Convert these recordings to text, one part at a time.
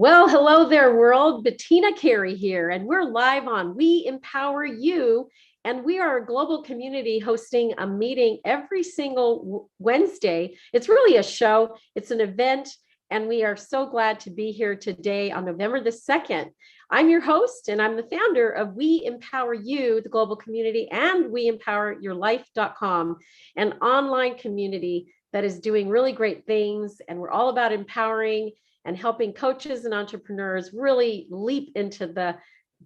Well, hello there, world. Bettina Carey here, and we're live on We Empower You. And we are a global community hosting a meeting every single Wednesday. It's really a show, it's an event, and we are so glad to be here today on November the 2nd. I'm your host, and I'm the founder of We Empower You, the global community, and WeEmpowerYourLife.com, an online community that is doing really great things. And we're all about empowering and helping coaches and entrepreneurs really leap into the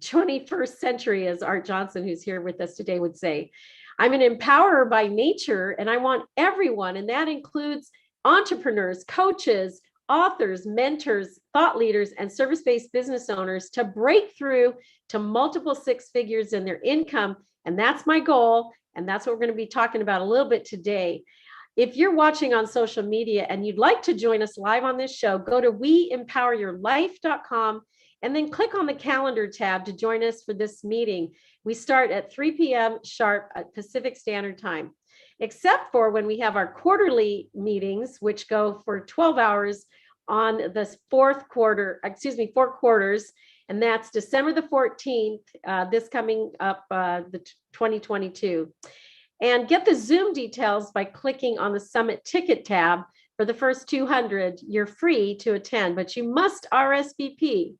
21st century, as Art Johnson, who's here with us today, would say. I'm an empowerer by nature, and I want everyone, and that includes entrepreneurs, coaches, authors, mentors, thought leaders, and service-based business owners to break through to multiple six figures in their income. And that's my goal. And that's what we're going to be talking about a little bit today. If you're watching on social media and you'd like to join us live on this show, go to WeEmpowerYourLife.com and then click on the calendar tab to join us for this meeting. We start at 3 p.m. sharp at Pacific Standard Time, except for when we have our quarterly meetings, which go for 12 hours on the four quarters. And that's December the 14th, this coming up, the 2022. And get the Zoom details by clicking on the Summit Ticket tab. For the first 200, you're free to attend, but you must RSVP.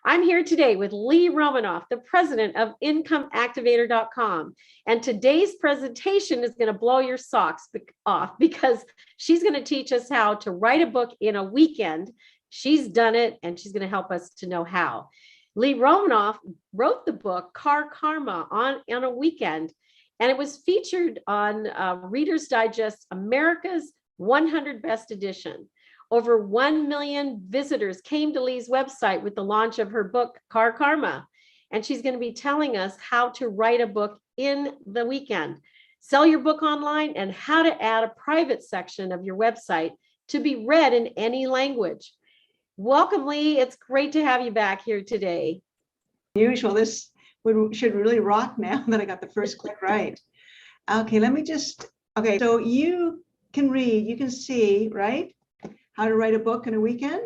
I'm here today with Lee Romanov, the president of IncomeActivator.com. And today's presentation is going to blow your socks off because she's going to teach us how to write a book in a weekend. She's done it, and she's going to help us to know how. Lee Romanov wrote the book Car Karma on a weekend. And it was featured on Reader's Digest America's 100 Best Edition. Over 1 million visitors came to Lee's website with the launch of her book, Car Karma. And she's going to be telling us how to write a book in the weekend, sell your book online, and how to add a private section of your website to be read in any language. Welcome, Lee. It's great to have you back here today. Usual, this should really rock now that I got the first click right. Okay, okay, so you can read, you can see, right, how to write a book in a weekend?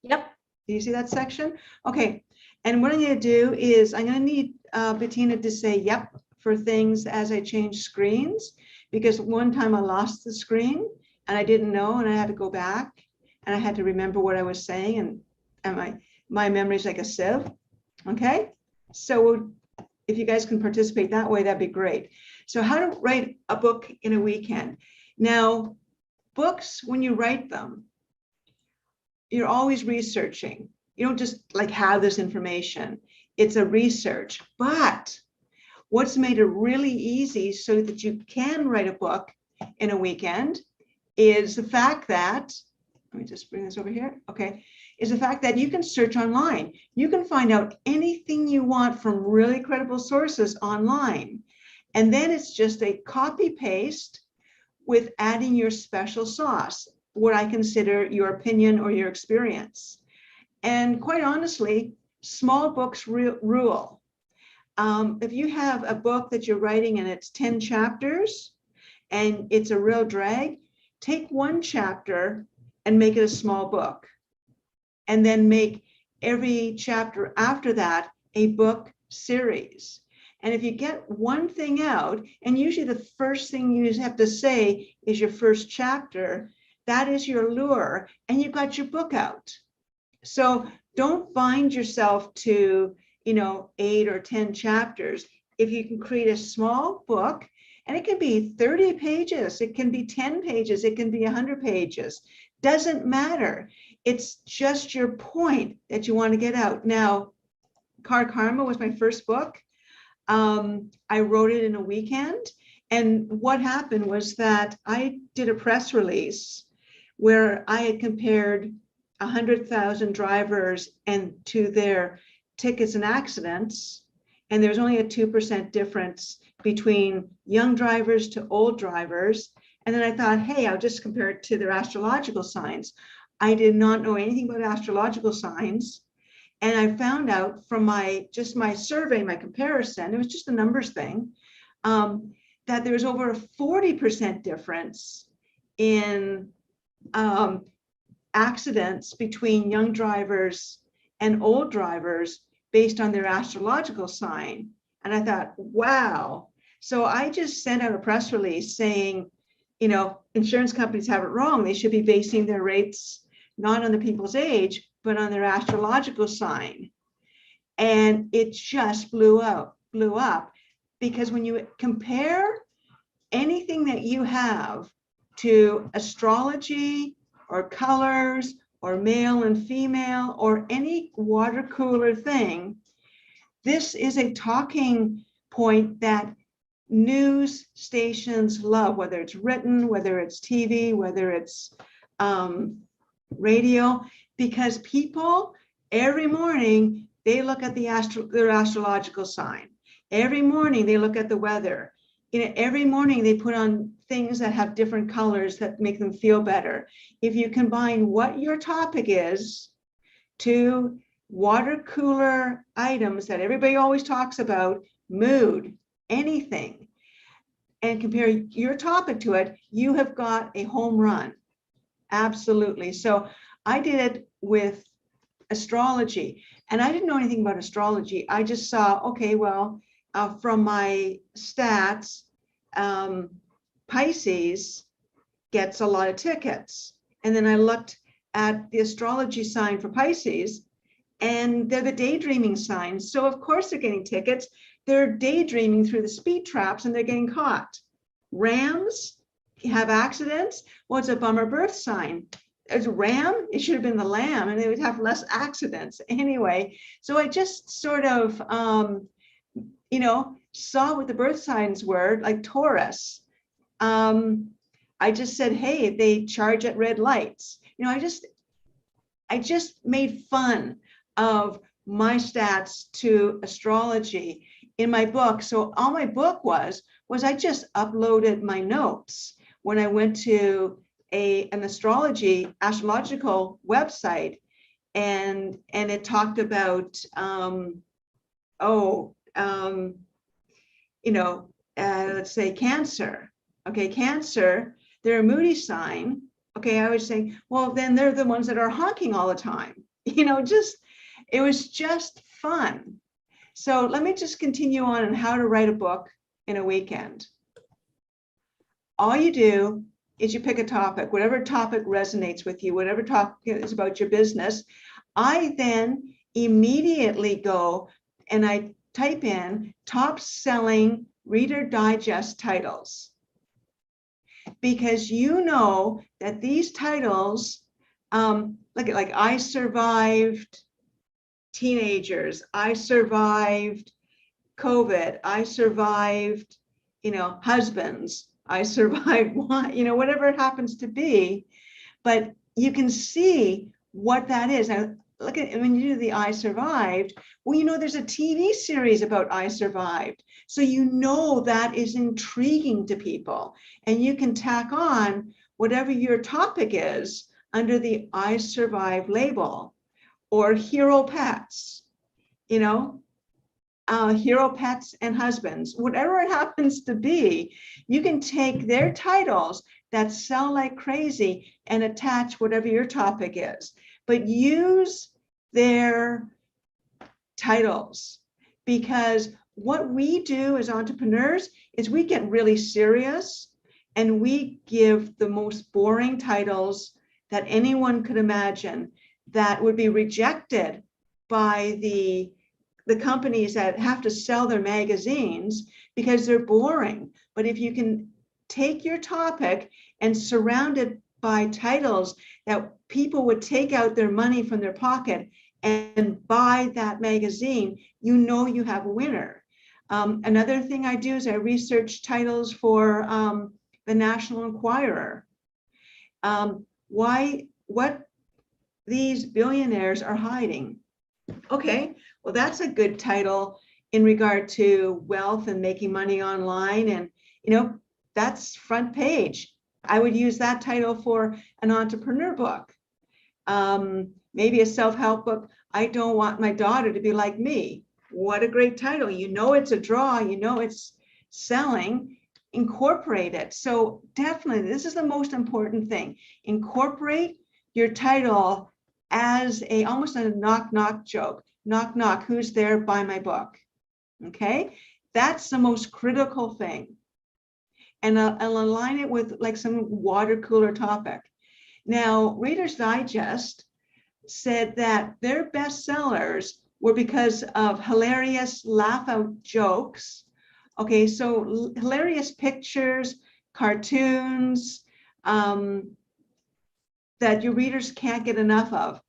Yep. Do you see that section? Okay, and what I'm going to do is I'm going to need Bettina to say yep for things as I change screens, because one time I lost the screen and I didn't know, and I had to go back and I had to remember what I was saying, and my memory is like a sieve. Okay, so if you guys can participate that way, that'd be great. So how to write a book in a weekend. Now, books, when you write them, you're always researching. You don't just like have this information. It's a research. But what's made it really easy so that you can write a book in a weekend is the fact that, let me just bring this over here. Okay. Is the fact that you can search online. You can find out anything you want from really credible sources online. And then it's just a copy paste with adding your special sauce, what I consider your opinion or your experience. And quite honestly, small books rule. If you have a book that you're writing and it's 10 chapters and it's a real drag, take one chapter and make it a small book. And then make every chapter after that a book series. And if you get one thing out, and usually the first thing you have to say is your first chapter, that is your lure, and you've got your book out. So don't bind yourself to, 8 or 10 chapters. If you can create a small book, and it can be 30 pages, it can be 10 pages, it can be 100 pages, doesn't matter. It's just your point that you want to get out. Now, Car Karma was my first book. I wrote it in a weekend. And what happened was that I did a press release where I had compared 100,000 drivers and to their tickets and accidents. And there's only a 2% difference between young drivers to old drivers. And then I thought, hey, I'll just compare it to their astrological signs. I did not know anything about astrological signs. And I found out from my survey, my comparison, it was just a numbers thing, that there was over a 40% difference in accidents between young drivers and old drivers based on their astrological sign. And I thought, wow. So I just sent out a press release saying, insurance companies have it wrong. They should be basing their rates not on the people's age, but on their astrological sign. And it just blew up, because when you compare anything that you have to astrology or colors or male and female or any water cooler thing, this is a talking point that news stations love, whether it's written, whether it's TV, whether it's radio, because people every morning, they look at their astrological sign. Every morning they look at the weather. Every morning they put on things that have different colors that make them feel better. If you combine what your topic is to water cooler items that everybody always talks about, mood, anything, and compare your topic to it, you have got a home run. Absolutely. So I did it with astrology, and I didn't know anything about astrology. I just saw, okay, well, from my stats, Pisces gets a lot of tickets. And then I looked at the astrology sign for Pisces, and they're the daydreaming sign. So of course they're getting tickets. They're daydreaming through the speed traps and they're getting caught. Rams have accidents. Well, it's a bummer birth sign. As a ram, it should have been the lamb, and they would have less accidents anyway. So I just sort of, saw what the birth signs were, like Taurus. I just said, hey, they charge at red lights. I just made fun of my stats to astrology in my book. So all my book was I just uploaded my notes when I went to an astrological website, and it talked about let's say Cancer. Okay, Cancer, they're a moody sign. Okay, I was saying, well, then they're the ones that are honking all the time. It was just fun. So let me just continue on how to write a book in a weekend. All you do is you pick a topic, whatever topic resonates with you, whatever topic is about your business. I then immediately go and I type in top selling Reader Digest titles, because you know that these titles, like I survived teenagers, I survived COVID, I survived, husbands, I survived, whatever it happens to be. But you can see what that is. Now, look at when you do the I survived, well, there's a TV series about I survived. So that is intriguing to people. And you can tack on whatever your topic is under the I survived label, or hero pets, hero pets and husbands, whatever it happens to be. You can take their titles that sell like crazy and attach whatever your topic is, but use their titles, because what we do as entrepreneurs is we get really serious and we give the most boring titles that anyone could imagine that would be rejected by the companies that have to sell their magazines because they're boring. But if you can take your topic and surround it by titles that people would take out their money from their pocket and buy that magazine, you have a winner. Another thing I do is I research titles for the National Enquirer. What these billionaires are hiding. Okay, well, that's a good title in regard to wealth and making money online. And, that's front page. I would use that title for an entrepreneur book. Maybe a self-help book. I don't want my daughter to be like me. What a great title. It's a draw, it's selling, incorporate it. So definitely, this is the most important thing. Incorporate your title as a almost a knock knock joke. Knock knock, who's there? Buy my book. Okay, that's the most critical thing. And I'll align it with like some water cooler topic. Now, Reader's Digest said that their bestsellers were because of hilarious laugh out jokes. Okay, so hilarious pictures, cartoons that your readers can't get enough of.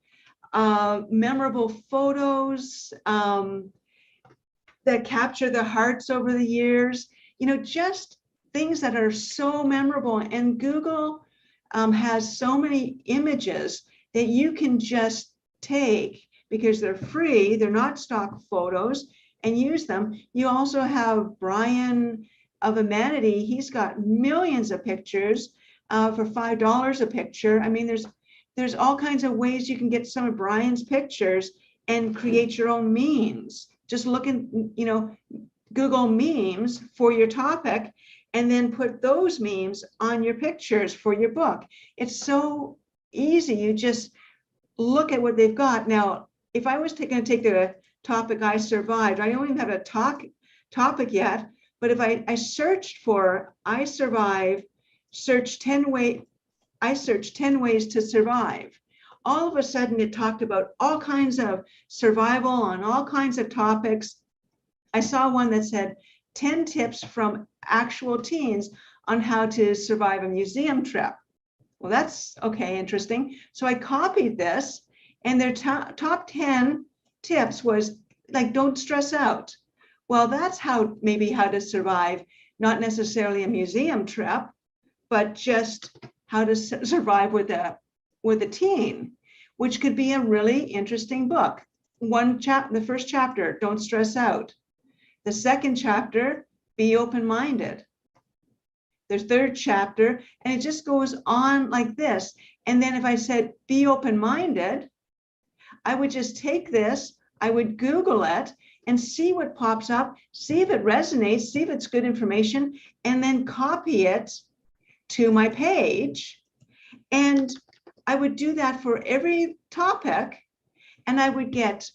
Memorable photos that capture their hearts over the years, just things that are so memorable. And Google has so many images that you can just take because they're free, they're not stock photos, and use them. You also have Brian of Humanity. He's got millions of pictures for $5 a picture. I mean, there's all kinds of ways you can get some of Brian's pictures and create your own memes. Just look in, Google memes for your topic, and then put those memes on your pictures for your book. It's so easy. You just look at what they've got. Now, if I was going to take the topic I survived, I don't even have a topic yet, but if I searched for I survive, I searched 10 ways to survive. All of a sudden, it talked about all kinds of survival on all kinds of topics. I saw one that said 10 tips from actual teens on how to survive a museum trip. Well, that's okay, interesting. So I copied this, and their top 10 tips was like, don't stress out. Well, that's maybe how to survive, not necessarily a museum trip, but just how to survive with a teen, which could be a really interesting book. The first chapter, don't stress out. The second chapter, be open-minded. The third chapter, and it just goes on like this. And then if I said, be open-minded, I would just take this, I would Google it and see what pops up, see if it resonates, see if it's good information, and then copy it to my page. And I would do that for every topic, and I would get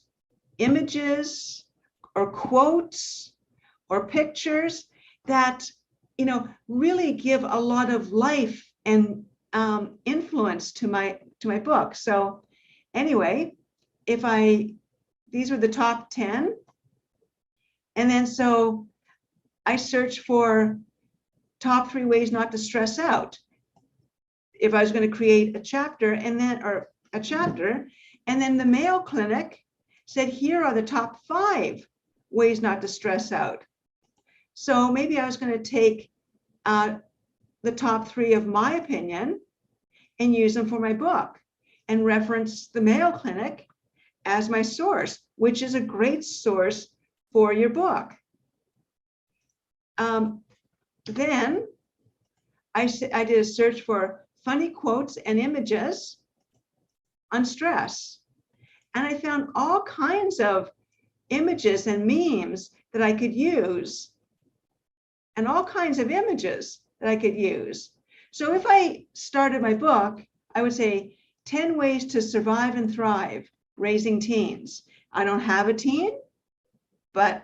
images or quotes or pictures that really give a lot of life and influence to my book. So anyway, these were the top 10, and then so I searched for top 3 ways not to stress out. If I was going to create a chapter, and then the Mayo Clinic said, here are the top 5 ways not to stress out. So maybe I was going to take the top 3 of my opinion and use them for my book and reference the Mayo Clinic as my source, which is a great source for your book. Then I did a search for funny quotes and images on stress. And I found all kinds of images and memes that I could use, and all kinds of images that I could use. So if I started my book, I would say 10 ways to survive and thrive raising teens. I don't have a teen, but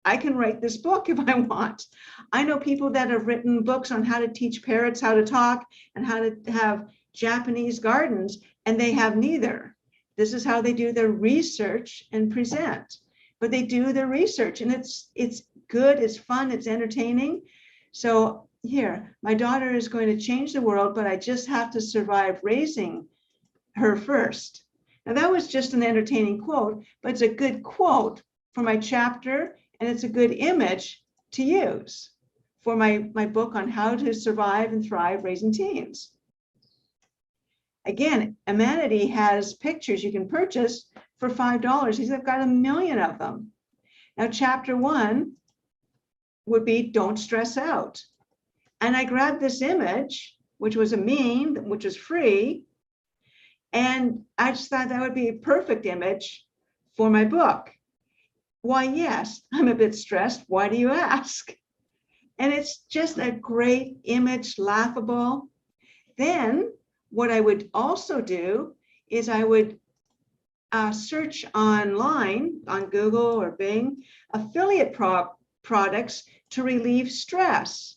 I can write this book if I want. I know people that have written books on how to teach parrots how to talk and how to have Japanese gardens, and they have neither. This is how they do their research and present. But they do their research, and it's good, it's fun, it's entertaining. So here, my daughter is going to change the world, but I just have to survive raising her first. Now that was just an entertaining quote, but it's a good quote for my chapter, and it's a good image to use for my book on how to survive and thrive raising teens. Again, Humanity has pictures you can purchase for $5. I've got 1 million of them. Now, chapter 1 would be don't stress out. And I grabbed this image, which was a meme, which was free. And I just thought that would be a perfect image for my book. Why, yes, I'm a bit stressed. Why do you ask? And it's just a great image, laughable. Then what I would also do is I would search online on Google or Bing affiliate products to relieve stress.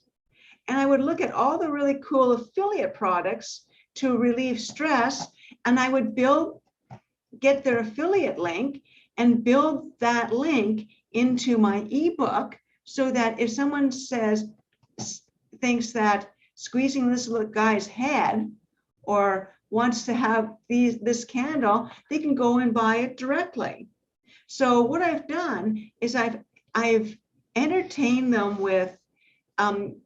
And I would look at all the really cool affiliate products to relieve stress, and I would get their affiliate link and build that link into my ebook, so that if someone thinks that squeezing this little guy's head or wants to have this candle, they can go and buy it directly. So what I've done is I've entertained them with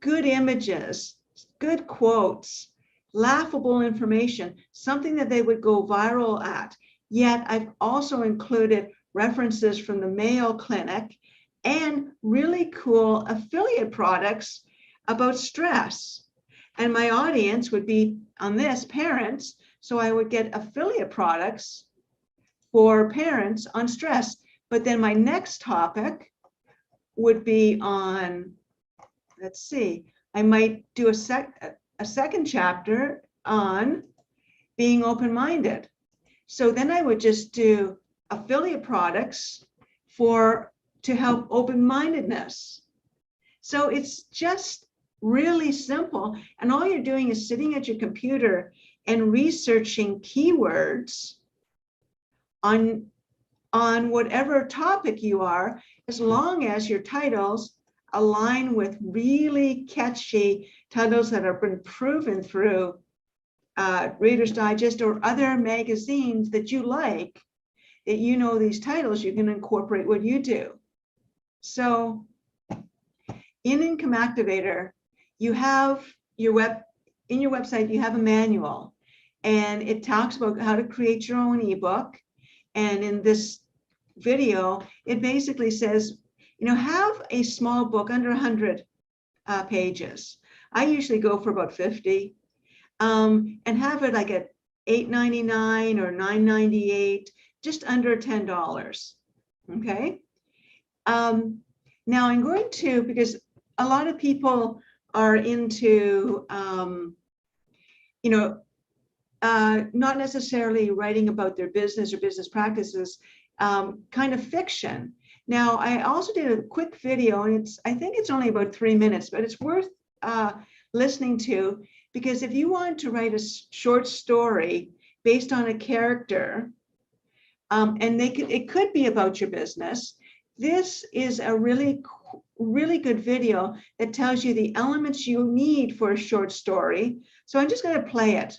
good images, good quotes, laughable information, something that they would go viral at. Yet I've also included references from the Mayo Clinic and really cool affiliate products about stress. And my audience would be on this parents. So I would get affiliate products for parents on stress. But then my next topic would be on, let's see, I might do a second chapter on being open-minded. So then I would just do affiliate products to help open-mindedness. So it's just really simple. And all you're doing is sitting at your computer and researching keywords on whatever topic you are, as long as your titles align with really catchy titles that have been proven through Reader's Digest or other magazines that you like, that you know these titles, you can incorporate what you do. So in Income Activator, you have in your website, you have a manual, and it talks about how to create your own ebook. And in this video, it basically says, have a small book under 100 pages. I usually go for about 50, and have it like at $8.99 or $9.98, just under $10. Okay. Now I'm going to, because a lot of people are into, not necessarily writing about their business or business practices, kind of fiction. Now, I also did a quick video, and I think it's only about 3 minutes, but it's worth listening to, because if you want to write a short story based on a character, and it could be about your business, this is a really good video that tells you the elements you need for a short story. So I'm just going to play it.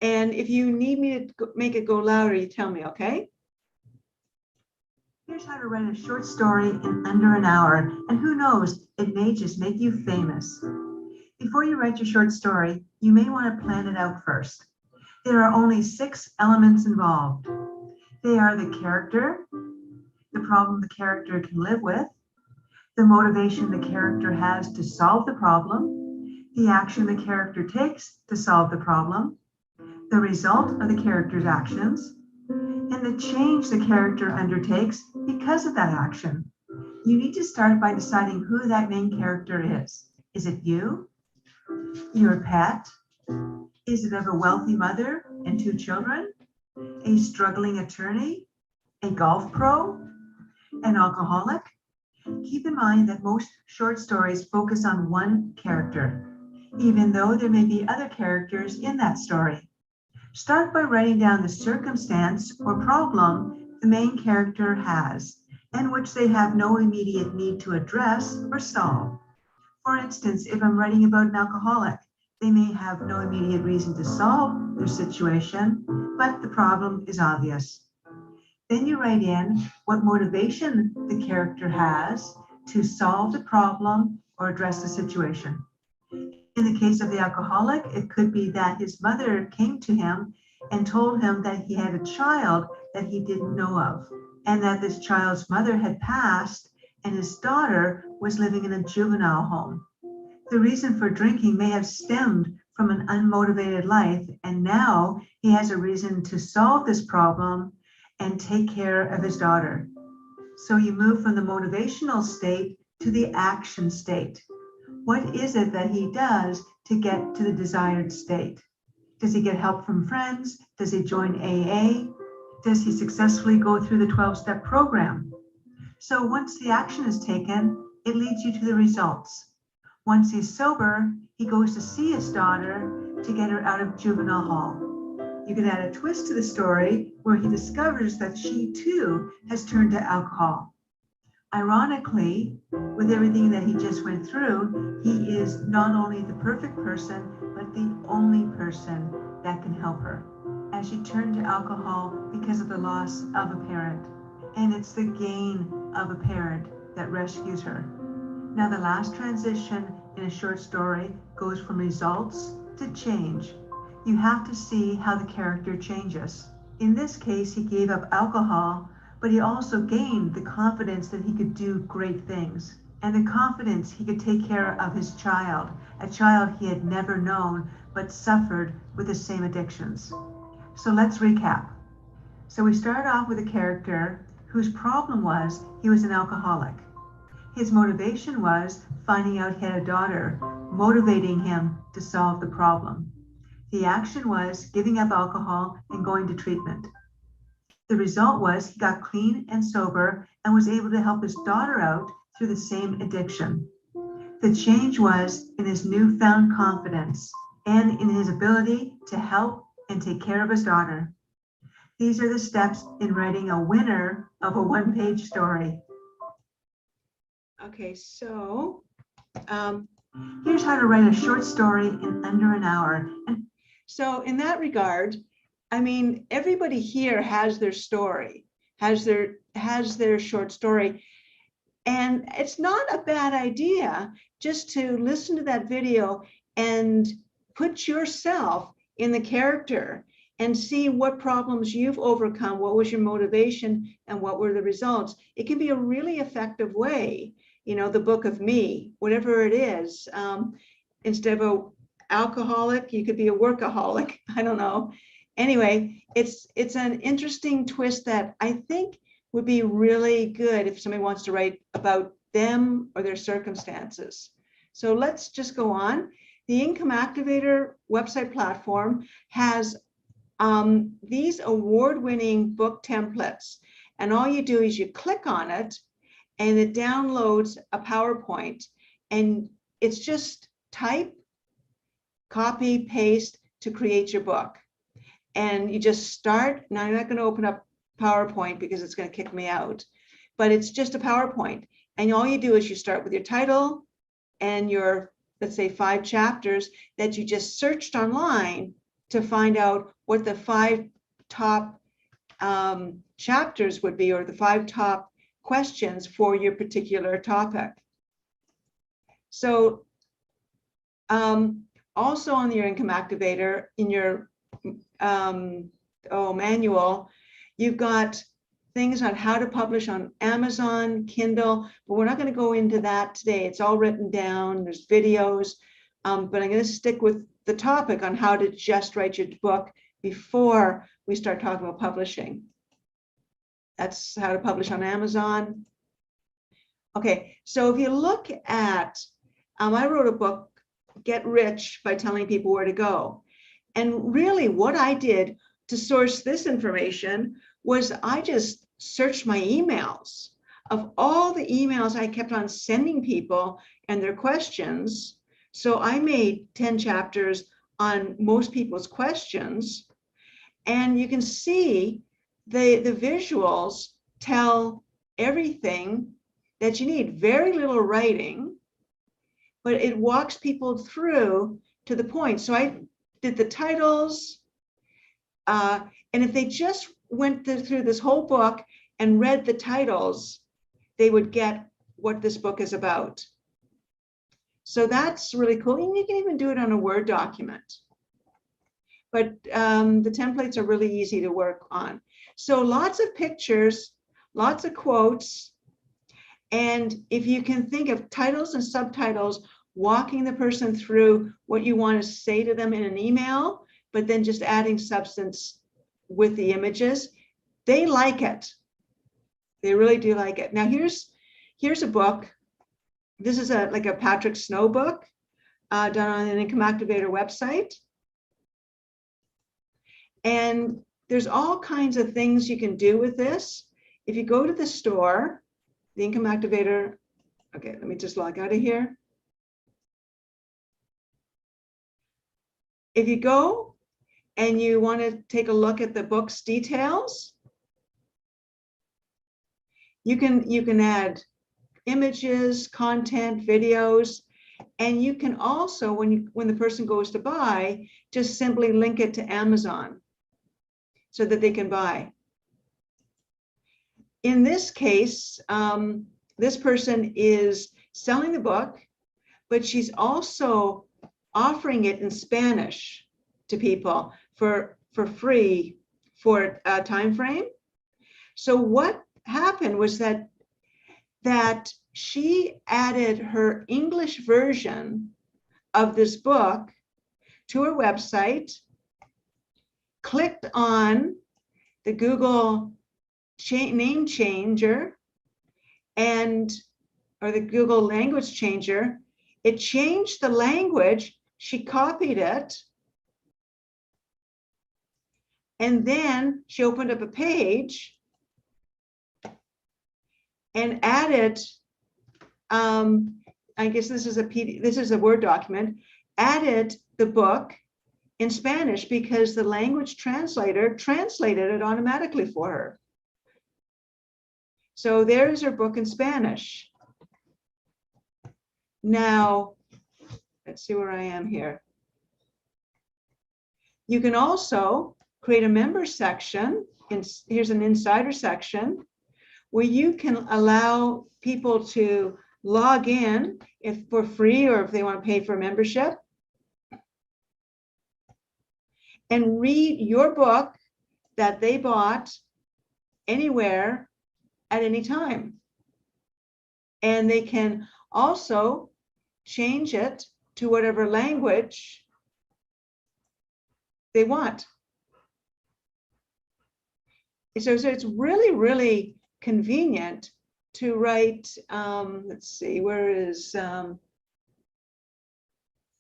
And if you need me to make it go louder, you tell me, okay? Here's how to write a short story in under an hour. And who knows, it may just make you famous. Before you write your short story, you may want to plan it out first. There are only 6 elements involved. They are the character, the problem the character can live with, the motivation the character has to solve the problem, the action the character takes to solve the problem, the result of the character's actions, and the change the character undertakes because of that action. You need to start by deciding who that main character is. Is it you? Your pet? Is it of a wealthy mother and 2 children? A struggling attorney? A golf pro? An alcoholic? Keep in mind that most short stories focus on one character, even though there may be other characters in that story. Start by writing down the circumstance or problem the main character has, and which they have no immediate need to address or solve. For instance, if I'm writing about an alcoholic, they may have no immediate reason to solve their situation, but the problem is obvious. Then you write in what motivation the character has to solve the problem or address the situation. In the case of the alcoholic, it could be that his mother came to him and told him that he had a child that he didn't know of, and that this child's mother had passed and his daughter was living in a juvenile home. The reason for drinking may have stemmed from an unmotivated life, and now he has a reason to solve this problem and take care of his daughter. So you move from the motivational state to the action state. What is it that he does to get to the desired state? Does he get help from friends? Does he join AA? Does he successfully go through the 12-step program? So once the action is taken, it leads you to the results. Once he's sober, he goes to see his daughter to get her out of juvenile hall. You can add a twist to the story where he discovers that she too has turned to alcohol. Ironically, with everything that he just went through, he is not only the perfect person, but the only person that can help her as she turned to alcohol because of the loss of a parent. And it's the gain of a parent that rescues her. Now, the last transition in a short story goes from results to change. You have to see how the character changes. In this case, he gave up alcohol, but he also gained the confidence that he could do great things and the confidence he could take care of his child, a child he had never known but suffered with the same addictions. So let's recap. So we start off with a character whose problem was he was an alcoholic. His motivation was finding out he had a daughter, motivating him to solve the problem. The action was giving up alcohol and going to treatment. The result was he got clean and sober and was able to help his daughter out through the same addiction. The change was in his newfound confidence and in his ability to help and take care of his daughter. These are the steps in writing a winner of a one-page story. Okay, so Here's how to write a short story in under an hour. And so in that regard, I mean, everybody here has their story, has their short story. And it's not a bad idea just to listen to that video and put yourself in the character and see what problems you've overcome, what was your motivation, and what were the results. It can be a really effective way, you know, the book of me, whatever it is. Instead of an alcoholic, you could be a workaholic. I don't know. Anyway, it's an interesting twist that I think would be really good if somebody wants to write about them or their circumstances. So let's just go on. The Income Activator website platform has these award-winning book templates. And all you do is you click on it and it downloads a PowerPoint, and it's just type, copy, paste to create your book. And you just start. Now I'm not going to open up PowerPoint because it's going to kick me out, but it's just a PowerPoint. And all you do is you start with your title and your, let's say, 5 chapters that you just searched online to find out what the 5 top chapters would be, or the 5 top questions for your particular topic. So also on your Income Activator, in your manual, you've got things on how to publish on Amazon, Kindle, but we're not going to go into that today. It's all written down. There's videos, but I'm going to stick with the topic on how to just write your book before we start talking about publishing. That's how to publish on Amazon. Okay, so if you look at, I wrote a book, Get Rich by Telling People Where to Go. And really what I did to source this information was I just searched my emails of all the emails I kept on sending people and their questions. So I made 10 chapters on most people's questions. And you can see the visuals tell everything that you need. Very little writing, but it walks people through to the point. So I did the titles, and if they just went through this whole book and read the titles, they would get what this book is about. So that's really cool. And you can even do it on a Word document. But the templates are really easy to work on. So lots of pictures, lots of quotes. And if you can think of titles and subtitles, walking the person through what you want to say to them in an email, but then just adding substance with the images, they like it. They really do like it. Now here's a book. This is like a Patrick Snow book done on an Income Activator website. And there's all kinds of things you can do with this. If you go to the store, the income activator, okay, let me just log out of here. If you go and you want to take a look at the book's details, you can add images, content, videos, and you can also, when the person goes to buy, just simply link it to Amazon so that they can buy. In this case, this person is selling the book, but she's also offering it in Spanish to people for free for a time frame. So what happened was that she added her English version of this book to her website, clicked on the Google name changer or the Google language changer. It changed the language. She copied it. And then she opened up a page and added, I guess this is a Word document, added the book in Spanish because the language translator translated it automatically for her. So there's her book in Spanish. Now, let's see where I am here. You can also create a member section. Here's an insider section where you can allow people to log in if for free or if they want to pay for a membership and read your book that they bought anywhere at any time. And they can also change it to whatever language they want. So it's really, really convenient to write, let's see, where is,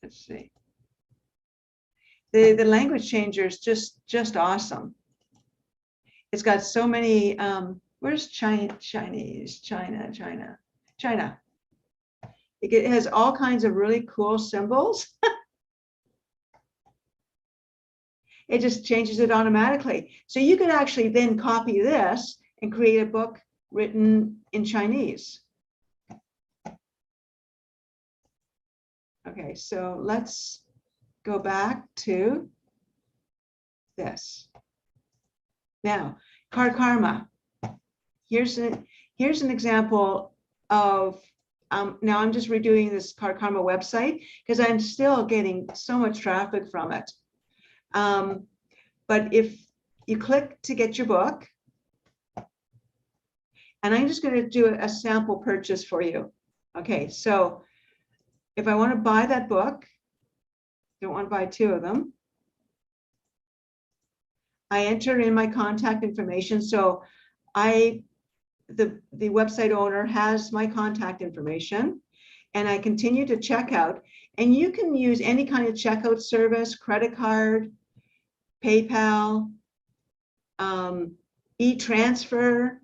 let's see. The language changer is just awesome. It's got so many, where's Chinese, China. It has all kinds of really cool symbols. It just changes it automatically. So you could actually then copy this and create a book written in Chinese. Okay, so let's go back to this. Now, Card Karma. Here's an example of, now I'm just redoing this Card Karma website because I'm still getting so much traffic from it. But if you click to get your book, and I'm just going to do a sample purchase for you. Okay, so if I want to buy that book, don't want to buy two of them, I enter in my contact information. So the website owner has my contact information, and I continue to check out. And you can use any kind of checkout service, credit card, PayPal, e-transfer.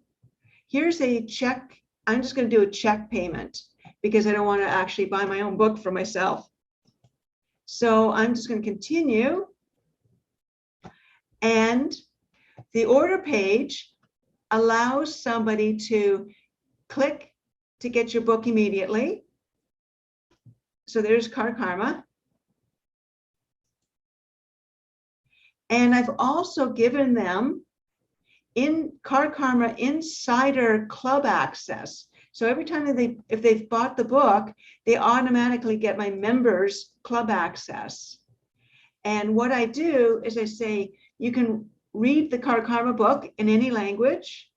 Here's a check. I'm just going to do a check payment because I don't want to actually buy my own book for myself. So I'm just going to continue. And the order page allows somebody to click to get your book immediately. So there's Card Karma. And I've also given them in Card Karma Insider Club access. So every time if they've bought the book, they automatically get my members club access. And what I do is I say, you can read the Card Karma book in any language.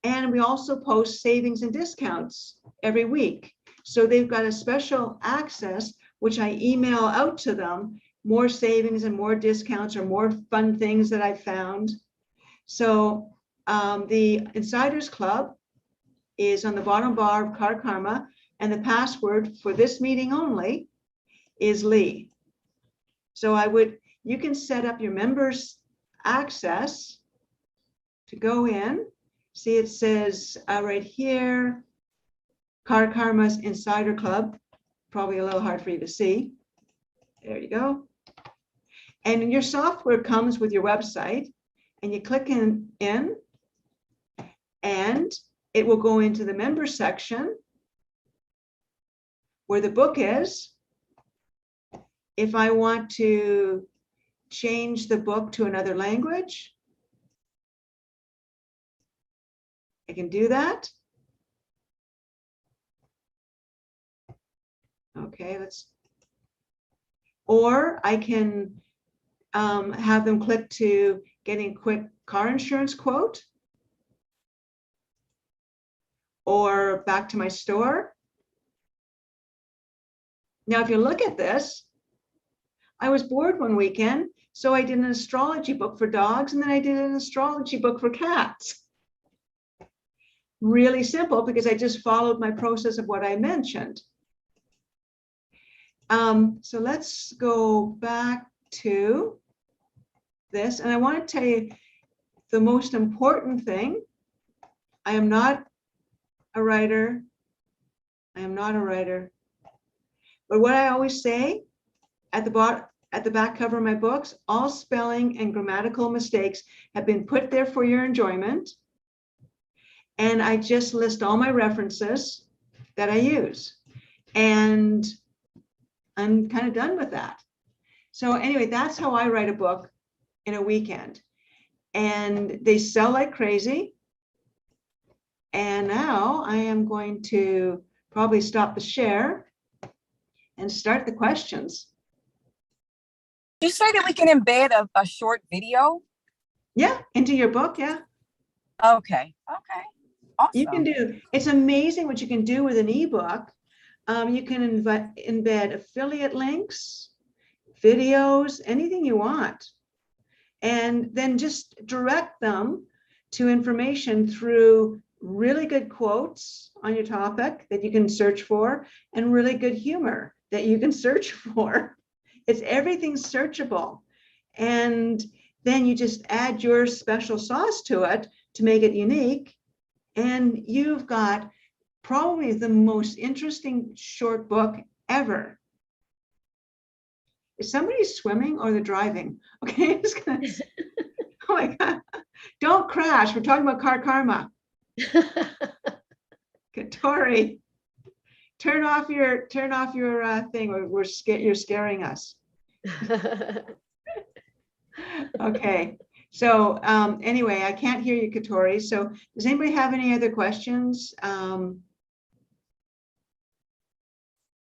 And we also post savings and discounts every week. So they've got a special access, which I email out to them, more savings and more discounts or more fun things that I found. So the Insiders Club is on the bottom bar of Card Karma, and the password for this meeting only is Lee. So you can set up your members access to go in. See, it says right here, Car Karma's Insider Club. Probably a little hard for you to see. There you go. And your software comes with your website, and you click in, and it will go into the member section where the book is. If I want to change the book to another language, I can do that. Okay, or I can have them click to getting a quick car insurance quote, or back to my store. Now, if you look at this, I was bored one weekend, so I did an astrology book for dogs, and then I did an astrology book for cats. Really simple, because I just followed my process of what I mentioned. So let's go back to this, and I want to tell you the most important thing. I am not a writer. I am not a writer. But what I always say at the back cover of my books, all spelling and grammatical mistakes have been put there for your enjoyment. And I just list all my references that I use. And I'm kind of done with that. So anyway, that's how I write a book in a weekend. And they sell like crazy. And now I am going to probably stop the share and start the questions. Did you say that we can embed a short video? Yeah, into your book, yeah. Okay, okay, awesome. You can do, it's amazing what you can do with an ebook. You can embed affiliate links, videos, anything you want. And then just direct them to information through really good quotes on your topic that you can search for, and really good humor that you can search for. It's everything's searchable. And then you just add your special sauce to it to make it unique. And you've got probably the most interesting short book ever. Is somebody swimming or they're driving? Okay, I'm just gonna, oh my God. Don't crash. We're talking about car karma. Tori, turn off your thing. You're scaring us. Okay. So anyway, I can't hear you, Katori. So does anybody have any other questions?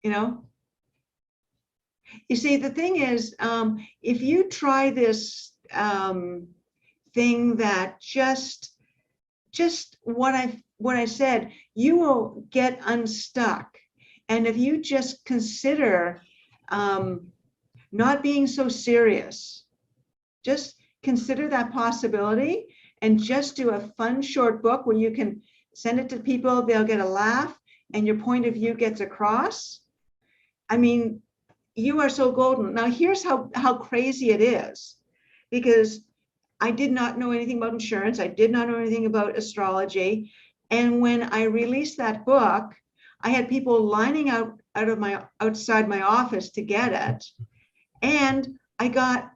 You know, you see, the thing is, if you try this thing that just what I said, you will get unstuck. And if you just consider not being so serious, just consider that possibility and just do a fun short book where you can send it to people, they'll get a laugh, and your point of view gets across. I mean, you are so golden. Now, here's how crazy it is, because I did not know anything about insurance. I did not know anything about astrology. And when I released that book, I had people lining outside my office to get it. And I got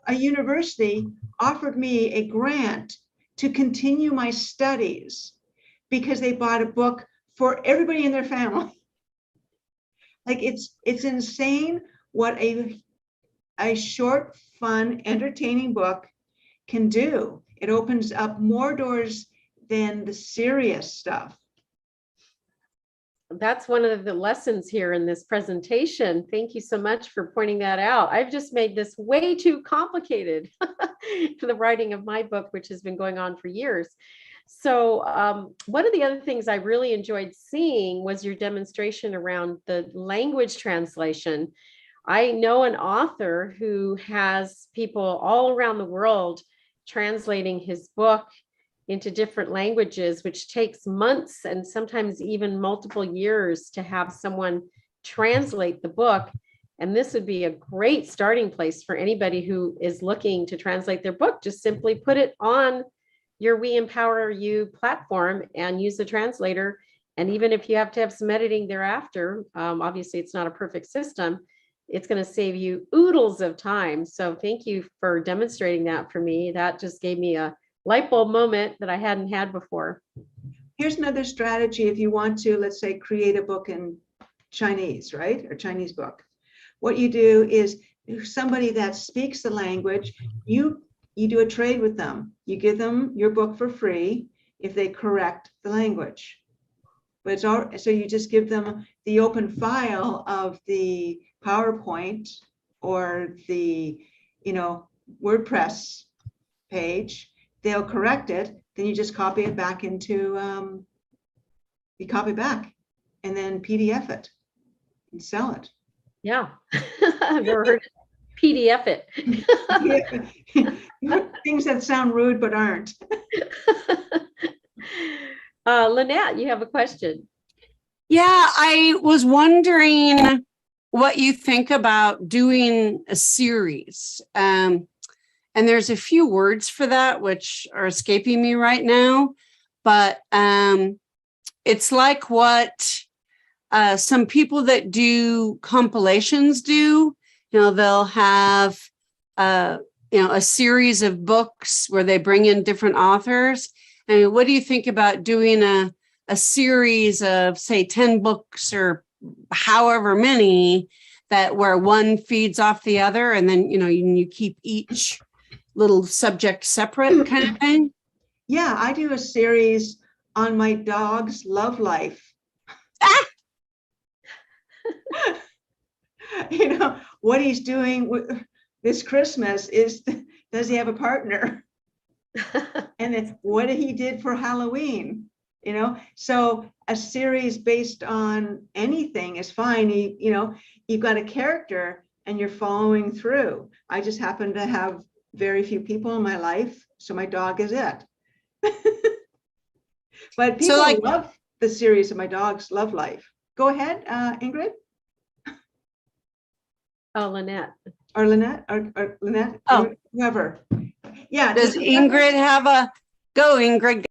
a university offered me a grant to continue my studies because they bought a book for everybody in their family. Like it's insane what a short, fun, entertaining book can do. It opens up more doors than the serious stuff. That's one of the lessons here in this presentation. Thank you so much for pointing that out. I've just made this way too complicated for the writing of my book, which has been going on for years. So one of the other things I really enjoyed seeing was your demonstration around the language translation. I know an author who has people all around the world translating his book into different languages, which takes months and sometimes even multiple years to have someone translate the book. And this would be a great starting place for anybody who is looking to translate their book. Just simply put it on your We Empower You platform and use the translator. And even if you have to have some editing thereafter, obviously it's not a perfect system, it's going to save you oodles of time. So thank you for demonstrating that for me. That just gave me a light bulb moment that I hadn't had before. Here's another strategy if you want to, let's say, create a book in Chinese, right? Or Chinese book. What you do is somebody that speaks the language, you do a trade with them. You give them your book for free if they correct the language. But it's all, so you just give them the open file of the PowerPoint or the, WordPress page. They'll correct it. Then you just copy it back into, you copy back and then PDF it and sell it. Yeah, I've never heard PDF it. Things that sound rude but aren't. Lynette, you have a question. Yeah, I was wondering what you think about doing a series. And there's a few words for that which are escaping me right now, but it's like what some people that do compilations do. They'll have a series of books where they bring in different authors. I mean, what do you think about doing a series of, say, 10 books or however many, that where one feeds off the other, and then you keep each little subject separate, kind of thing? Yeah, I do a series on my dog's love life. What he's doing this Christmas is, does he have a partner? And then what he did for Halloween, so a series based on anything is fine. You've got a character and you're following through. I just happen to have very few people in my life, so my dog is it. But people love the series of my dog's love life. Go ahead, Ingrid. Oh, Lynette. Or Lynette, or Lynette, whoever. Yeah. Does Ingrid have a go, Ingrid?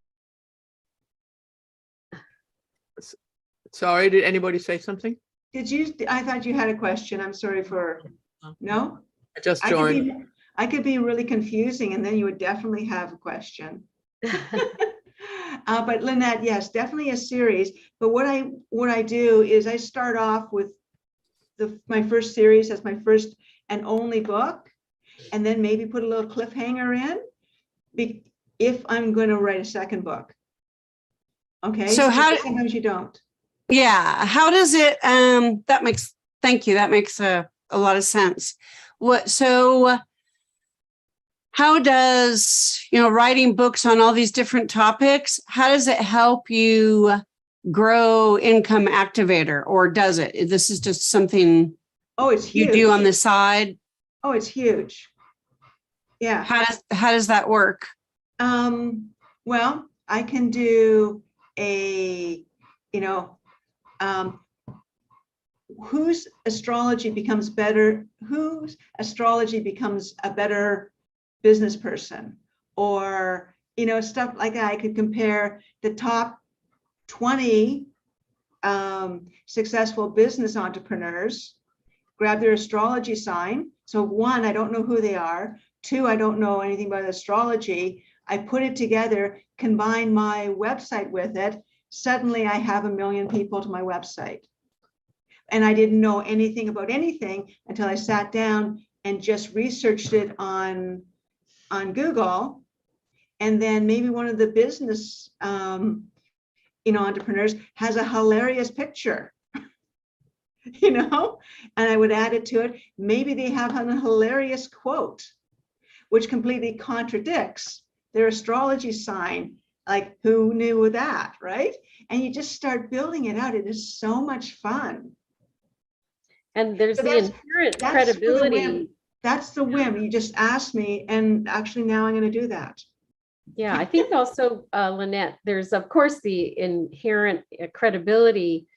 Sorry, did anybody say something? Did you? I thought you had a question. I'm sorry for, no? I just joined. I could be really confusing and then you would definitely have a question. But Lynette, yes, definitely a series. But what I do is I start off with my first series as my first and only book, and then maybe put a little cliffhanger in if I'm going to write a second book. Okay. So sometimes you don't. Yeah. How does it, thank you. That makes a lot of sense. How does, writing books on all these different topics, how does it help you grow Income Activator, or does it? This is just something it's huge. You do on the side? Oh, it's huge. Yeah. How does that work? Well, I can do whose astrology becomes a better business person, or stuff like that. I could compare the top 20 successful business entrepreneurs, grab their astrology sign. So 1, I don't know who they are. 2, I don't know anything about astrology. I put it together, combine my website with it. Suddenly I have 1 million people to my website. And I didn't know anything about anything until I sat down and just researched it on Google. And then maybe one of the business entrepreneurs has a hilarious picture, and I would add it to it. Maybe they have a hilarious quote, which completely contradicts their astrology sign. Like, who knew that, right? And you just start building it out. It is so much fun. And there's the inherent credibility. That's the whim. You just asked me, and actually now I'm going to do that. Yeah, I think also, Lynette, there's of course the inherent credibility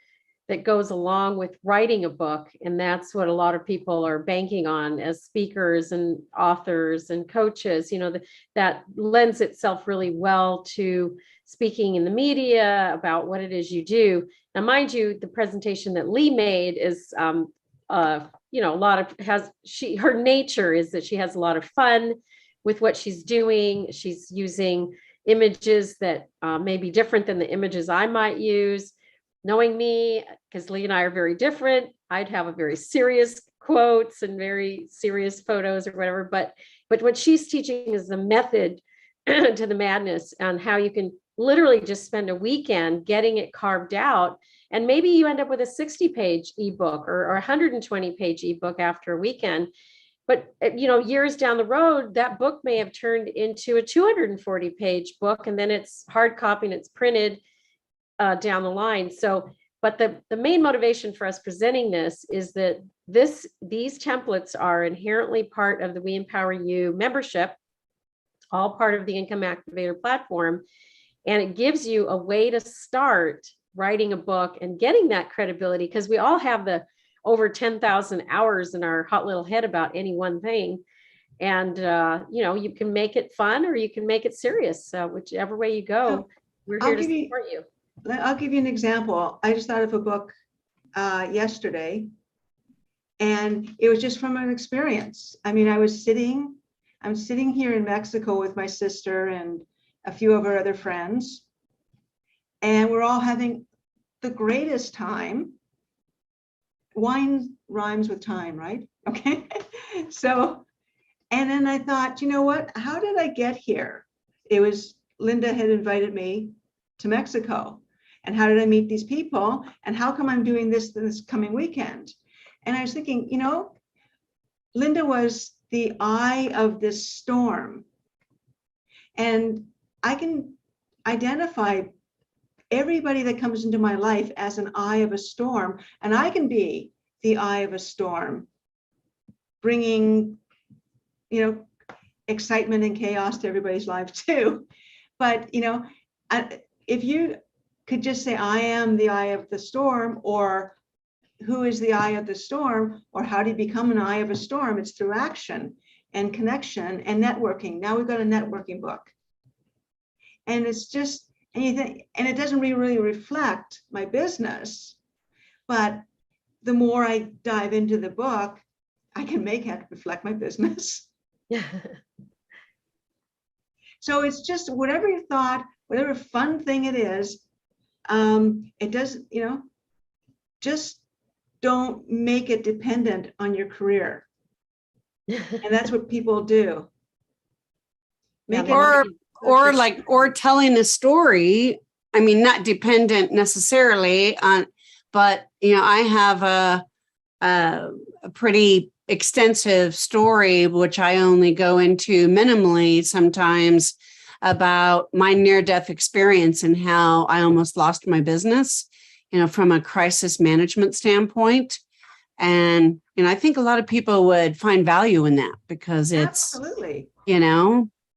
that goes along with writing a book. And that's what a lot of people are banking on as speakers and authors and coaches, that lends itself really well to speaking in the media about what it is you do. Now, mind you, the presentation that Lee made is, a lot of her nature is that she has a lot of fun with what she's doing. She's using images that may be different than the images I might use. Knowing me, because Lee and I are very different, I'd have a very serious quotes and very serious photos or whatever. But what she's teaching is the method to the madness on how you can literally just spend a weekend getting it carved out. And maybe you end up with a 60-page ebook or 120-page ebook after a weekend. But, years down the road, that book may have turned into a 240-page book, and then it's hard copy and it's printed down the line. So, but the main motivation for us presenting this is that these templates are inherently part of the We Empower You membership, all part of the Income Activator platform. And it gives you a way to start writing a book and getting that credibility, because we all have the over 10,000 hours in our hot little head about any one thing. And, you can make it fun or you can make it serious. So whichever way you go, we're here to support you. I'll give you an example. I just thought of a book yesterday, and it was just from an experience. I mean, I'm sitting here in Mexico with my sister and a few of our other friends, and we're all having the greatest time. Wine rhymes with time, right? Okay. So, and then I thought, you know what? How did I get here? It was Linda had invited me to Mexico. And how did I meet these people? And how come I'm doing this coming weekend? And I was thinking, Linda was the eye of this storm. And I can identify everybody that comes into my life as an eye of a storm. And I can be the eye of a storm, bringing, excitement and chaos to everybody's life too. But, if you could just say, I am the eye of the storm, or who is the eye of the storm, or how do you become an eye of a storm? It's through action and connection and networking. Now we've got a networking book. And it's just, and it doesn't really reflect my business, but the more I dive into the book, I can make it reflect my business. So it's just whatever you thought, whatever fun thing it is, it does, just don't make it dependent on your career. And that's what people do. Or telling a story. I mean, not dependent necessarily on, but I have a pretty extensive story, which I only go into minimally sometimes, about my near-death experience and how I almost lost my business, from a crisis management standpoint. And, I think a lot of people would find value in that, because it's, absolutely,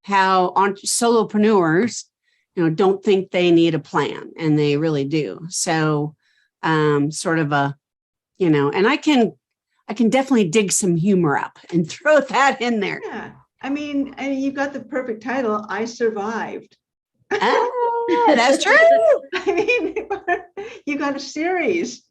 how solopreneurs, don't think they need a plan, and they really do. So, sort of a, and I can definitely dig some humor up and throw that in there. Yeah. I mean, you've got the perfect title, I Survived. Oh, that's true. I mean, you got a series.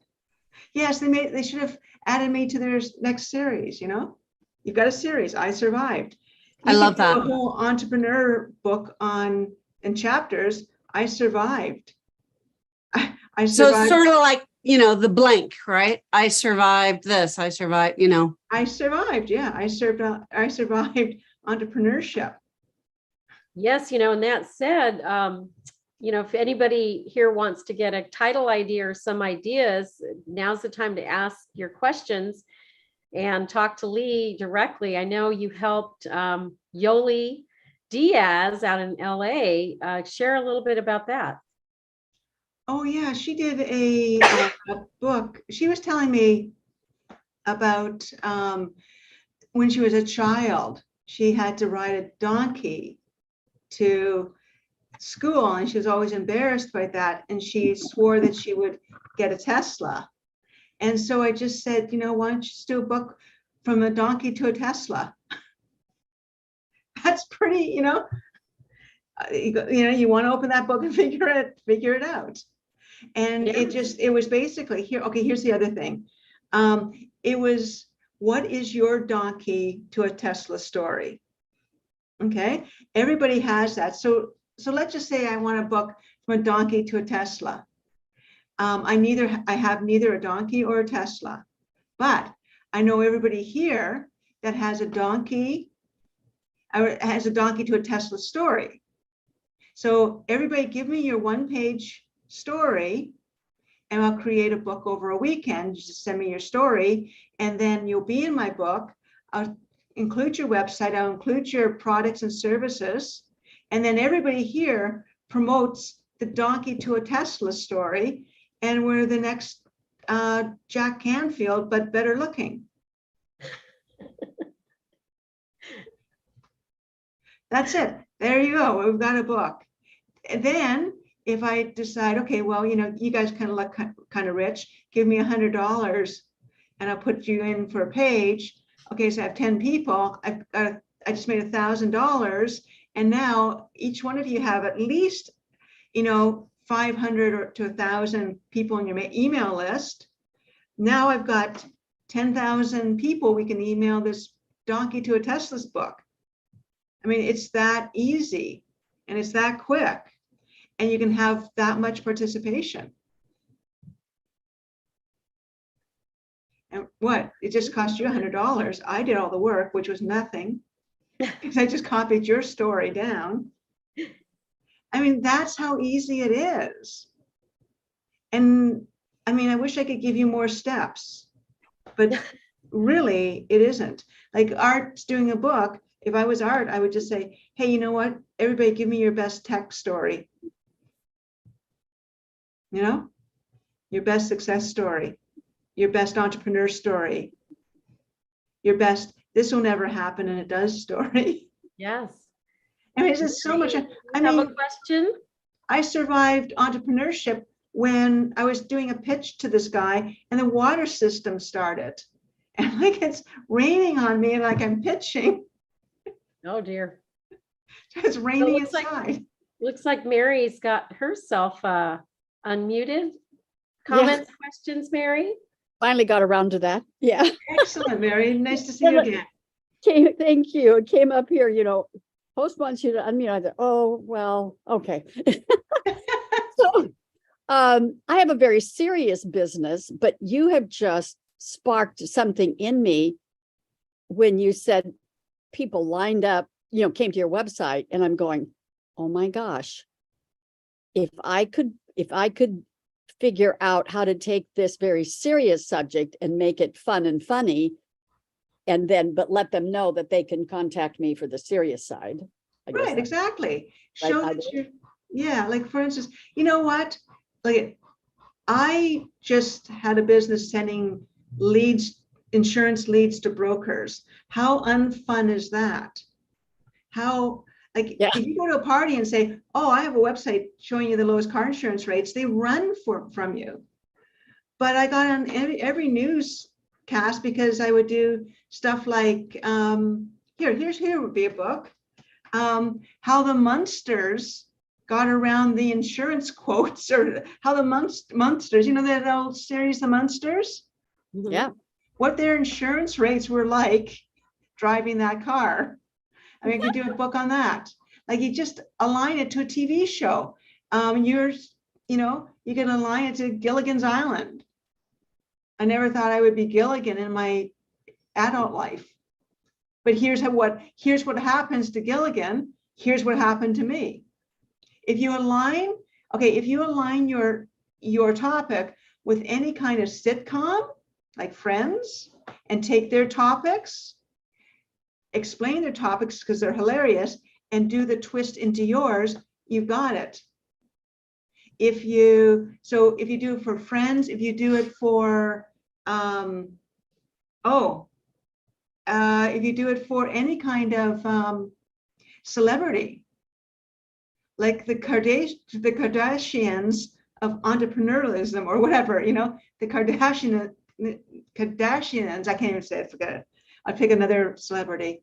Yes, they should have added me to their next series, You've got a series, I Survived. I love that. A whole entrepreneur book in chapters, I Survived. I survived. So it's sort of like, the blank, right? I survived this, I survived, I survived, yeah. I survived entrepreneurship. Yes, and that said, if anybody here wants to get a title idea or some ideas, now's the time to ask your questions and talk to Lee directly. I know you helped Yoli Diaz out in LA. Share a little bit about that. Oh yeah, she did a book. She was telling me about when she was a child, she had to ride a donkey to school, and she was always embarrassed by that. And she swore that she would get a Tesla. And so I just said, you know, why don't you just do a book from a donkey to a Tesla? That's pretty, you know, you want to open that book and figure it out. And Yeah. it was basically here. Okay, here's the other thing. It was, what is your donkey to a Tesla story? Okay, everybody has that. So let's just say I want a book from a donkey to a Tesla. I have neither a donkey or a Tesla, but I know everybody here that has a donkey, or has a donkey to a Tesla story. So everybody give me your one-page story, and I'll create a book over a weekend. You just send me your story, and then you'll be in my book. I'll include your website, I'll include your products and services, and then everybody here promotes the donkey to a Tesla story, and we're the next Jack Canfield, but better looking. That's it. There you go. We've got a book. And then if I decide, okay, well, you know, you guys kind of look kind of rich, give me $100 and I'll put you in for a page. Okay, so I have 10 people. I just made $1,000. And now each one of you have at least, you know, 500 or to 1,000 people on your email list. Now I've got 10,000 people we can email this donkey to a Tesla's book. I mean, it's that easy and it's that quick, and you can have that much participation. And what? It just cost you $100. I did all the work, which was nothing, because I just copied your story down. I mean, that's how easy it is. And I mean, I wish I could give you more steps, but really it isn't. Like Art's doing a book. If I was Art, I would just say, hey, you know what? Everybody give me your best tech story. You know, your best success story, your best entrepreneur story, your best, this will never happen and it does story. Yes. I mean, it's just so much. I Have mean, a question? I survived entrepreneurship when I was doing a pitch to this guy and the water system started. And like it's raining on me and like I'm pitching. Oh dear. It's raining inside. Looks like Mary's got herself unmuted. Comments, questions, Mary? Finally got around to that. Yeah. Excellent, Mary. Nice to see you again. Thank you. It came up here, you know, host wants you to unmute. I thought, oh, well, okay. So I have a very serious business, but you have just sparked something in me when you said people lined up, you know, came to your website, and I'm going, oh my gosh, if I could figure out how to take this very serious subject and make it fun and funny, and then, but let them know that they can contact me for the serious side. Right, exactly. Right, Show that you're, yeah, like for instance, you know what? Like I just had a business sending leads, insurance leads to brokers. How unfun is that? How, like, yeah. If you go to a party and say, oh, I have a website showing you the lowest car insurance rates, they run from you. But I got on every newscast because I would do stuff like, here would be a book. How the Munsters got around the insurance quotes, or how the Munsters, you know that old series, The Munsters? Yeah. What their insurance rates were like driving that car. I mean, I could do a book on that. Like you just align it to a TV show. You can align it to Gilligan's Island. I never thought I would be Gilligan in my adult life. But here's what happens to Gilligan. Here's what happened to me. If you align your topic with any kind of sitcom, like Friends, and take their topics, explain their topics because they're hilarious, and do the twist into yours, you've got it. If you do it for Friends, if you do it for if you do it for any kind of celebrity, like the Kardashians of entrepreneurialism or whatever, the Kardashians, I can't even say it, forget it. I'll pick another celebrity.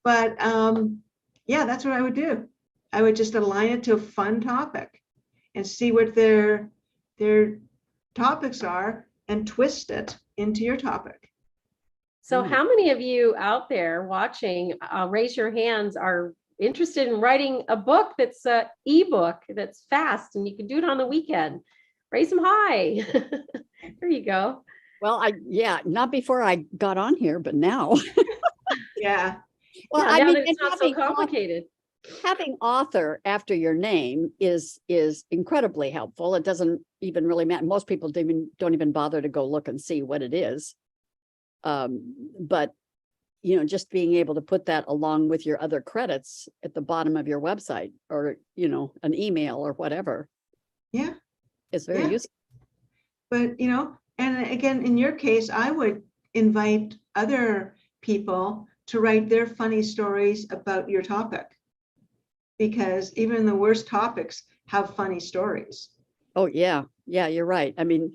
But yeah, that's what I would do. I would just align it to a fun topic and see what their topics are and twist it into your topic. So how many of you out there watching, raise your hands, are interested in writing a book that's an ebook that's fast and you can do it on the weekend? Raise them high. There you go. Well, not before I got on here, but now. Yeah. Well, Yeah, I now mean, that it's and not so complicated. having author after your name is incredibly helpful. It doesn't even really matter. Most people don't even bother to go look and see what it is. But just being able to put that along with your other credits at the bottom of your website, or an email or whatever. Yeah. It's very useful. But and again, in your case, I would invite other people to write their funny stories about your topic, because even the worst topics have funny stories. Oh yeah, you're right. I mean,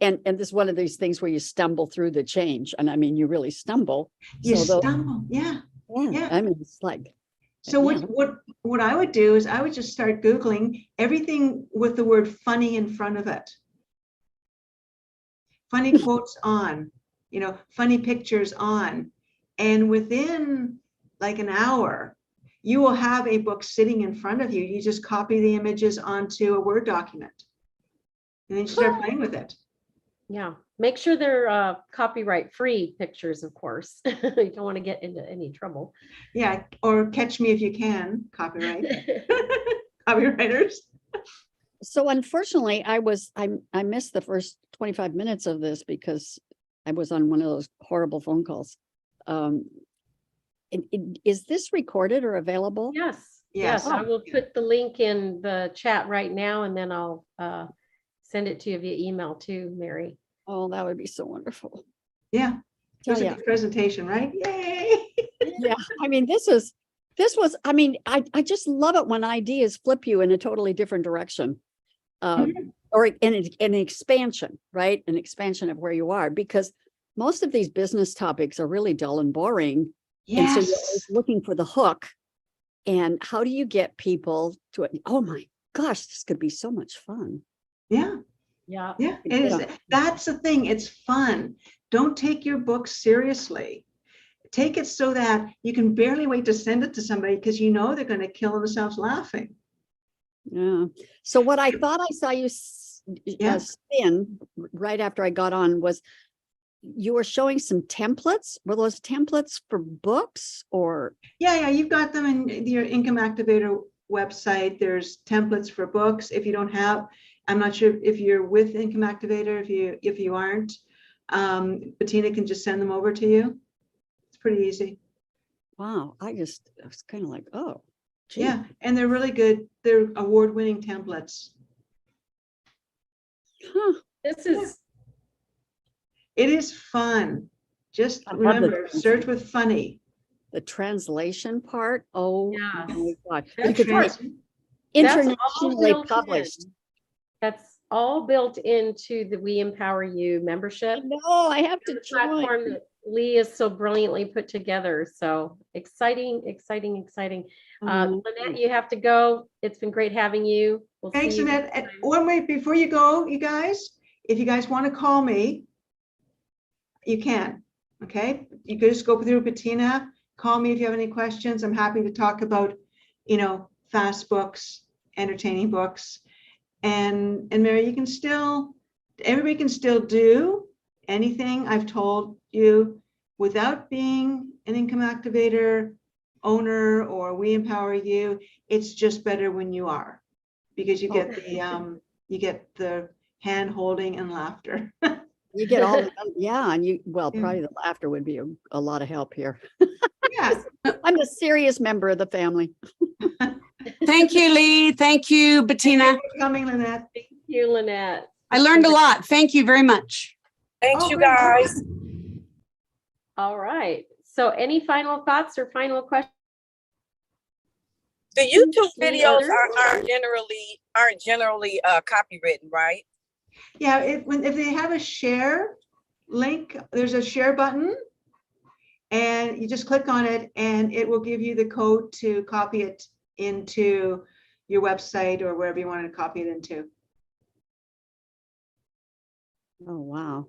and this is one of these things where you stumble through the change, and I mean, you really stumble. You stumble, yeah. I mean, it's like. So what I would do is I would just start Googling everything with the word funny in front of it. Funny quotes on, funny pictures on. And within like an hour, you will have a book sitting in front of you. You just copy the images onto a Word document. And then you start playing with it. Yeah. Make sure they're copyright free pictures, of course. You don't want to get into any trouble. Yeah. Or Catch Me If You Can, copyright. Copywriters. So unfortunately, I missed the first 25 minutes of this because I was on one of those horrible phone calls. Is this recorded or available? Yes. I will put the link in the chat right now, and then I'll send it to you via email too, Mary. Oh, that would be so wonderful. Yeah. It was a good presentation, right? Yay. Yeah. I mean, this was, I mean, I just love it when ideas flip you in a totally different direction. Or an expansion, right? An expansion of where you are, because most of these business topics are really dull and boring. Yes. And so you're always looking for the hook. And how do you get people to, oh my gosh, this could be so much fun. Yeah. Yeah. Yeah. It is. That's the thing. It's fun. Don't take your book seriously. Take it so that you can barely wait to send it to somebody, because they're going to kill themselves laughing. Yeah. So what I thought I saw you spin right after I got on was you were showing some templates. Were those templates for books or? Yeah, you've got them in your Income Activator website. There's templates for books. If you don't have, I'm not sure if you're with Income Activator. If you aren't, Bettina can just send them over to you. It's pretty easy. Wow, I was kind of like, oh. Gee. Yeah, and they're really good. They're award-winning templates. Huh. It is fun. Just remember, search with funny. The translation part. Oh my God. Internationally published. That's all built into the We Empower You membership. No, I have to platform that Lee is so brilliantly put together. So exciting. Lynette, you have to go. It's been great having you. Thanks, Lynette. And one way before you go, you guys, if you guys want to call me, you can. Okay, you could just go through Bettina. Call me if you have any questions. I'm happy to talk about, fast books, entertaining books, and Mary, everybody can still do anything I've told you without being an Income Activator owner or We Empower You. It's just better when you are, because you get the hand holding and laughter. You get all, and probably the laughter would be a lot of help here. Yes. I'm a serious member of the family. Thank you, Lee. Thank you, Bettina. Thank you for coming, Lynette. Thank you, Lynette. I learned a lot. Thank you very much. Thanks, you guys. All right. So any final thoughts or final questions? The YouTube Any videos others? aren't generally copywritten, right? Yeah, if they have a share link, there's a share button, and you just click on it, and it will give you the code to copy it into your website or wherever you want to copy it into. Oh, wow.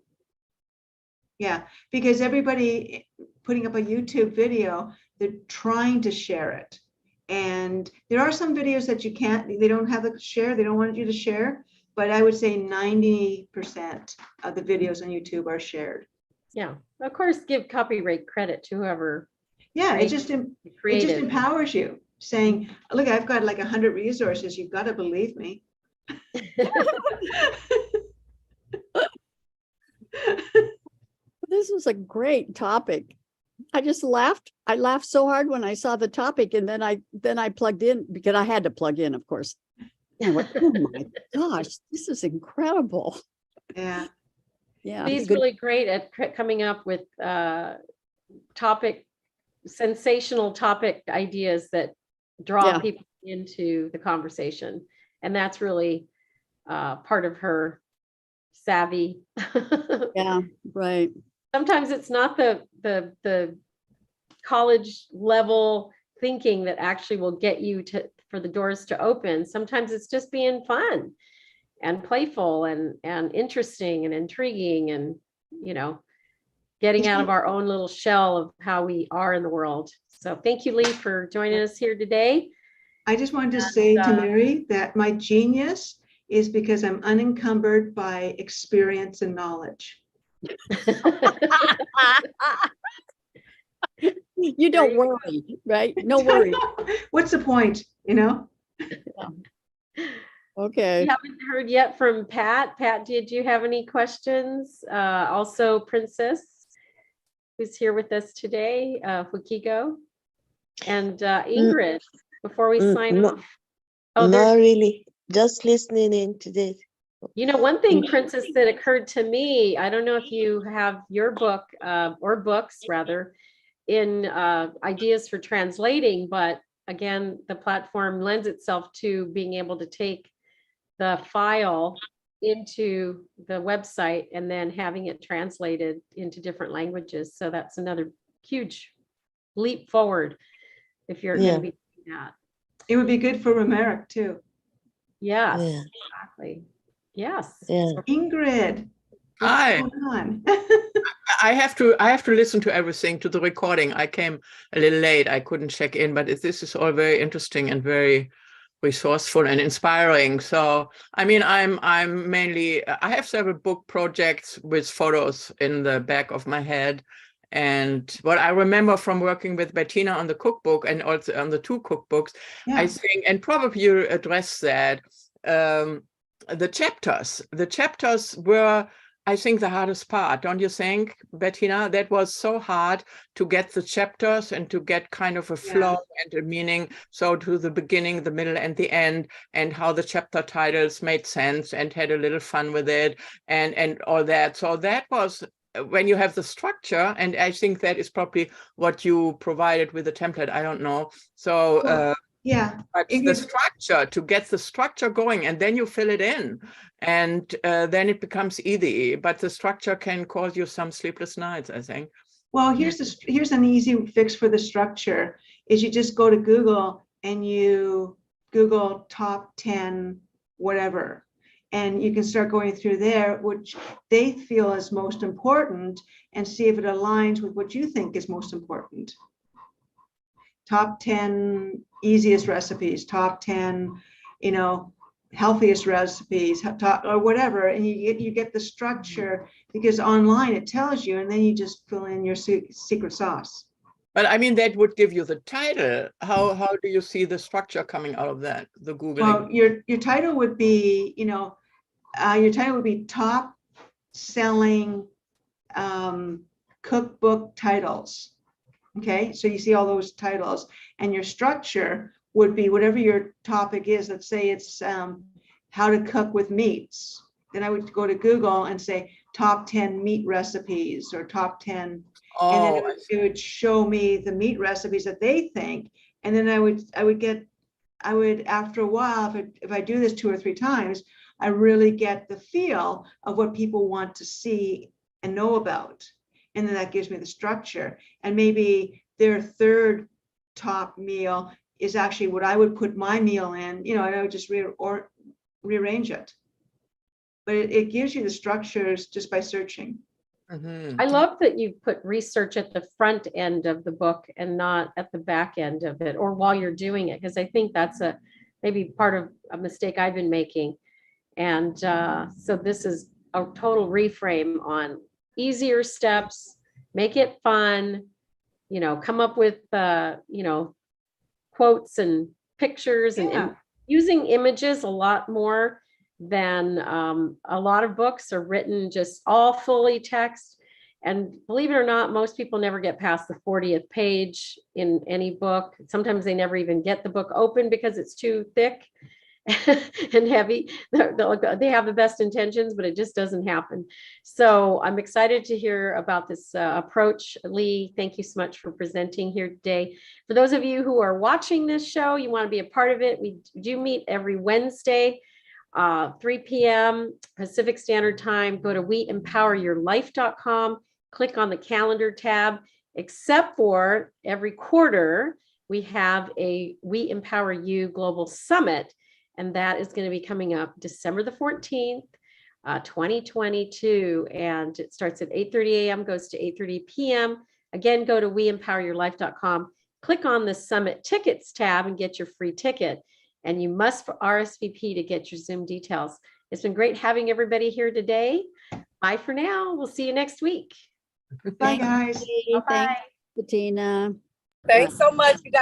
Yeah, because everybody putting up a YouTube video, they're trying to share it. And there are some videos that you can't, they don't have a share, they don't want you to share, but I would say 90% of the videos on YouTube are shared. Yeah, of course, give copyright credit to whoever. Yeah, it just created. empowers you, saying, look, I've got like 100 resources, you've got to believe me. This was a great topic. I just laughed. I laughed so hard when I saw the topic, and then I plugged in because I had to plug in, of course. And I went, oh my gosh, this is incredible. Yeah. Yeah. He's good. really great at coming up with sensational topic ideas that draw Yeah. people into the conversation. And that's really part of her savvy. Yeah, right. Sometimes it's not the college level thinking that actually will get you for the doors to open. Sometimes it's just being fun and playful and interesting and intriguing, and getting out of our own little shell of how we are in the world. So thank you, Lee, for joining us here today. I just wanted to say to Mary that my genius is because I'm unencumbered by experience and knowledge. You don't worry, right? No worry. What's the point, Okay. We haven't heard yet from Pat. Pat, did you have any questions? Also, Princess, who's here with us today, Fukigo, and Ingrid, before we sign off. Oh, not really. Just listening in today. One thing, Princess, that occurred to me, I don't know if you have your book or books rather in ideas for translating, but again, the platform lends itself to being able to take the file into the website and then having it translated into different languages. So that's another huge leap forward if you're going to be doing that. It would be good for Romeric too. Yes, Yeah. exactly. Yes. Yeah. Ingrid. Hi. What's going on? I have to listen to everything, to the recording. I came a little late. I couldn't check in, but this is all very interesting and very resourceful and inspiring. So, I mean, I'm mainly, I have several book projects with photos in the back of my head. And what I remember from working with Bettina on the cookbook and also on the 2 cookbooks, Yeah. I think, and probably you addressed that, the chapters were, I think, the hardest part, don't you think, Bettina? That was so hard to get the chapters and to get kind of a flow and a meaning. So to the beginning, the middle, and the end, and how the chapter titles made sense and had a little fun with it and all that. So that was when you have the structure, and I think that is probably what you provided with the template. I don't know. So yeah, but the structure, to get the structure going, and then you fill it in, and then it becomes easy. But the structure can cause you some sleepless nights, I think. Well, here's an easy fix for the structure: is you just go to Google and you Google top 10 whatever, and you can start going through there, which they feel is most important, and see if it aligns with what you think is most important. Top 10 easiest recipes, top 10, healthiest recipes, or whatever, and you get the structure, because online it tells you, and then you just fill in your secret sauce. But I mean, that would give you the title. How do you see the structure coming out of that? The Googling. Well, your title would be, your title would be top selling cookbook titles. Okay, so you see all those titles, and your structure would be whatever your topic is. Let's say it's how to cook with meats. Then I would go to Google and say top 10 meat recipes, or top 10, and then it would show me the meat recipes that they think, and then I would get after a while, if I do this 2 or 3 times, I really get the feel of what people want to see and know about. And then that gives me the structure. And maybe their third top meal is actually what I would put my meal in, you know, and I would just rearrange it. But it gives you the structures just by searching. Mhm. I love that you put research at the front end of the book and not at the back end of it, or while you're doing it, because I think that's maybe part of a mistake I've been making. And so this is a total reframe on easier steps, make it fun, you know, come up with, you know, quotes and pictures and Yeah. using images a lot more than a lot of books are written just all fully text. And believe it or not, most people never get past the 40th page in any book. Sometimes they never even get the book open because it's too thick and heavy. They have the best intentions, but it just doesn't happen. So I'm excited to hear about this approach. Lee, thank you so much for presenting here today. For those of you who are watching this show, you want to be a part of it, we do meet every Wednesday, 3 p.m. Pacific Standard Time. Go to weempoweryourlife.com, click on the calendar tab. Except for every quarter, we have a We Empower You Global Summit. And that is going to be coming up December the 14th, 2022. And it starts at 8:30 a.m., goes to 8:30 p.m. Again, go to weempoweryourlife.com, click on the Summit Tickets tab and get your free ticket. And you must RSVP to get your Zoom details. It's been great having everybody here today. Bye for now. We'll see you next week. Bye, guys. Thanks, Bettina. Thanks so much, you guys.